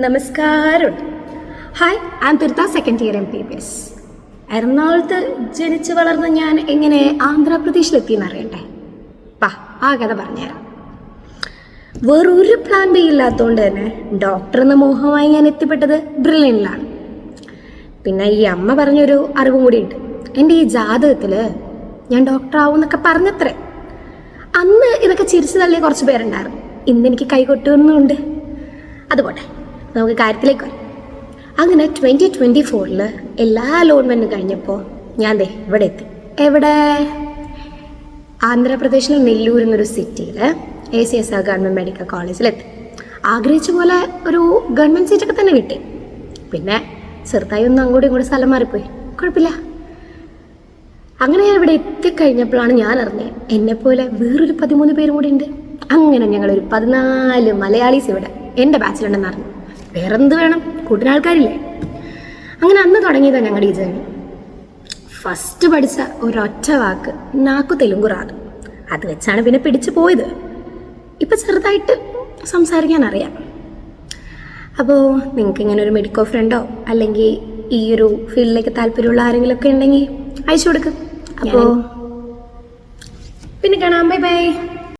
നമസ്കാരം. Hi, I am Theertha, second year MBBS. എറണാകുളത്ത് ജനിച്ച് വളർന്ന ഞാൻ എങ്ങനെ ആന്ധ്രാപ്രദേശിലെത്തിയെന്ന് അറിയണ്ടേ? ആ കഥ പറഞ്ഞുതരാം. വേറൊരു പ്ലാൻ ബി ഇല്ലാത്തതുകൊണ്ട് തന്നെ ഡോക്ടർ എന്ന മോഹമായി ഞാൻ എത്തിപ്പെട്ടത് ബ്രില്യനിലാണ്. പിന്നെ ഈ അമ്മ പറഞ്ഞൊരു അറിവും കൂടിയുണ്ട്. എൻ്റെ ഈ ജാതകത്തിൽ ഞാൻ ഡോക്ടർ ആവും എന്നൊക്കെ പറഞ്ഞത്രേ. അന്ന് ഇതൊക്കെ ചിരിച്ചു തള്ളിയ കുറച്ച് പേരുണ്ടായിരുന്നു. ഇന്നെനിക്ക് കൈകൊട്ടുന്നുണ്ട്. അതുപോട്ടെ, നമുക്ക് കാര്യത്തിലേക്ക് വരാം. അങ്ങനെ 2024 എല്ലാ അലോട്ട്മെൻറ്റും കഴിഞ്ഞപ്പോൾ ഞാൻ ഇവിടെ എത്തി. എവിടെ? ആന്ധ്രാപ്രദേശിലെ നെല്ലൂർ എന്നൊരു സിറ്റിയിൽ ACSR ഗവൺമെൻറ് മെഡിക്കൽ കോളേജിലെത്തി. ആഗ്രഹിച്ച പോലെ ഒരു ഗവൺമെൻറ് സീറ്റൊക്കെ തന്നെ കിട്ടി. പിന്നെ ചെറുതായി ഒന്ന് അങ്ങോട്ടും ഇങ്ങോട്ടും സ്ഥലം മാറിപ്പോയി, കുഴപ്പമില്ല. അങ്ങനെ ഞാൻ ഇവിടെ എത്തിക്കഴിഞ്ഞപ്പോഴാണ് ഞാൻ അറിഞ്ഞത് എന്നെപ്പോലെ വേറൊരു 13 പേരും കൂടി ഉണ്ട്. അങ്ങനെ ഞങ്ങളൊരു 14 മലയാളീസ് ഇവിടെ എൻ്റെ ബാച്ചിലുണ്ടെന്ന് അറിഞ്ഞു. വേറെന്ത് വേണം, കൂട്ടിന് ആൾക്കാരില്ലേ. അങ്ങനെ അന്ന് തുടങ്ങിയതാണ് ഞങ്ങളുടെ ഈ ജേണി. ഫസ്റ്റ് പഠിച്ച ഒരൊറ്റ വാക്ക് നാക്കു തെലുങ്കു റാതു. അത് വെച്ചാണ് പിന്നെ പിടിച്ചു പോയത്. ഇപ്പം ചെറുതായിട്ട് സംസാരിക്കാൻ അറിയാം. അപ്പോൾ നിങ്ങൾക്ക് ഇങ്ങനെ ഒരു മെഡിക്കൽ ഫ്രണ്ടോ അല്ലെങ്കിൽ ഈ ഒരു ഫീൽഡിലേക്ക് താല്പര്യമുള്ള ആരെങ്കിലുമൊക്കെ ഉണ്ടെങ്കിൽ അയച്ചു കൊടുക്കും. അപ്പോൾ പിന്നെ കാണാം. Bye bye.